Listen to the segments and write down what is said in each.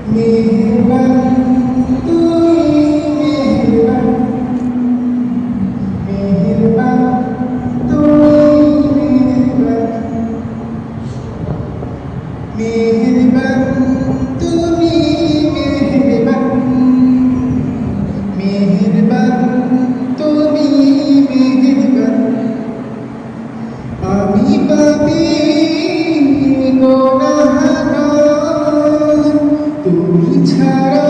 मेहरबान तू मेहरबान मेहरबान तू मेहरबान मेहरबान तू मेहरबान मेहरबान तू मेहरबान আমি পাপী গুনাহগার তুমি ছাড়া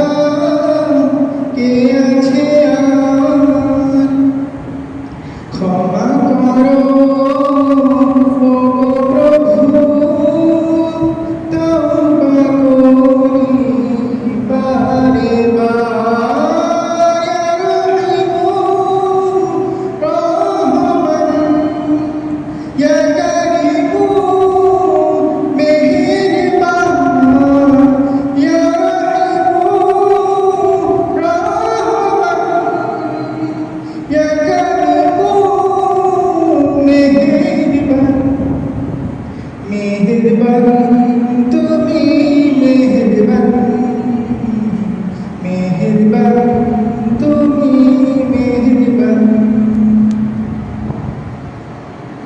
কে আছে আর ক্ষমা করো ও প্রভু তওবা করি বারে বার ইয়া রহমান मेहरबान তুমি मेहरबान मेहरबान তুমি मेहरबान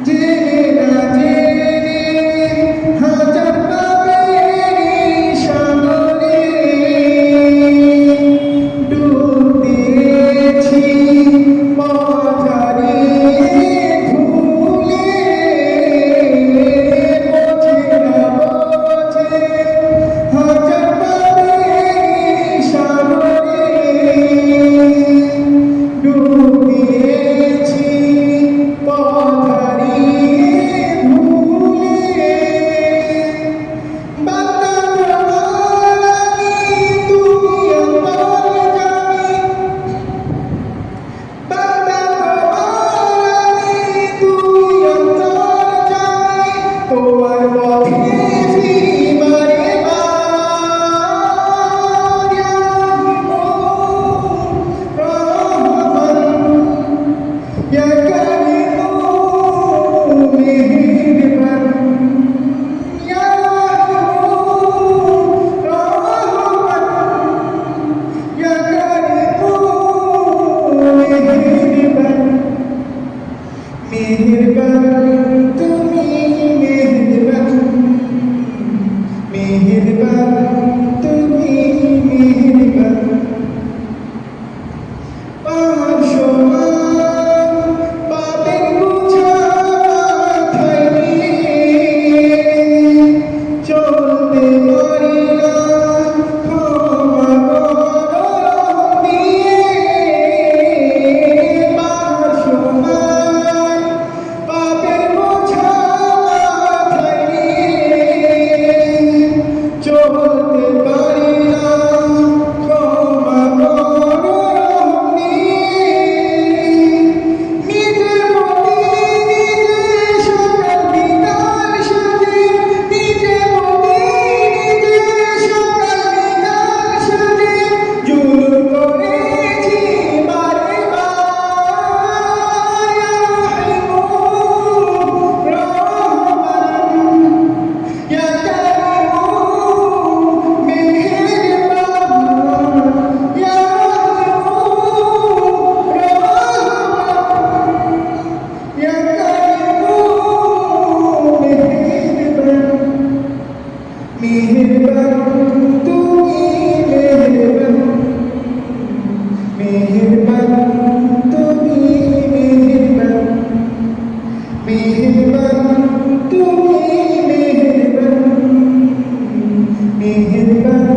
জেনে না জেনে হাজার পাপের সাগরে ডুব দিয়েছি পথ হারিয়ে ভুলে मेहरबान তুমি मेहरबान मेहरबान তুমি मेहरबान পাহাড় সমান পাপের বোঝা মাথায় নিয়ে চলতে পারি না ক্ষমা করো দিয়ে পাহাড় সমান পাপের বোঝা মাথায় নিয়ে চলতে পারি না ক্ষমা করো নিজের মনে নিজে সকাল বিকাল সাজে নিজের মনে নিজে সকাল বিকাল সাজে জুলুম করেছি বারে বার ইয়া রহিম রহমান ইয়া কারীম মেহেরবান ইয়া Ya Karim मेहरबान তুমি मेहरबान मेहरबान তুমি मेहरबान मेहरबान তুমি मेहरबान मेहरबान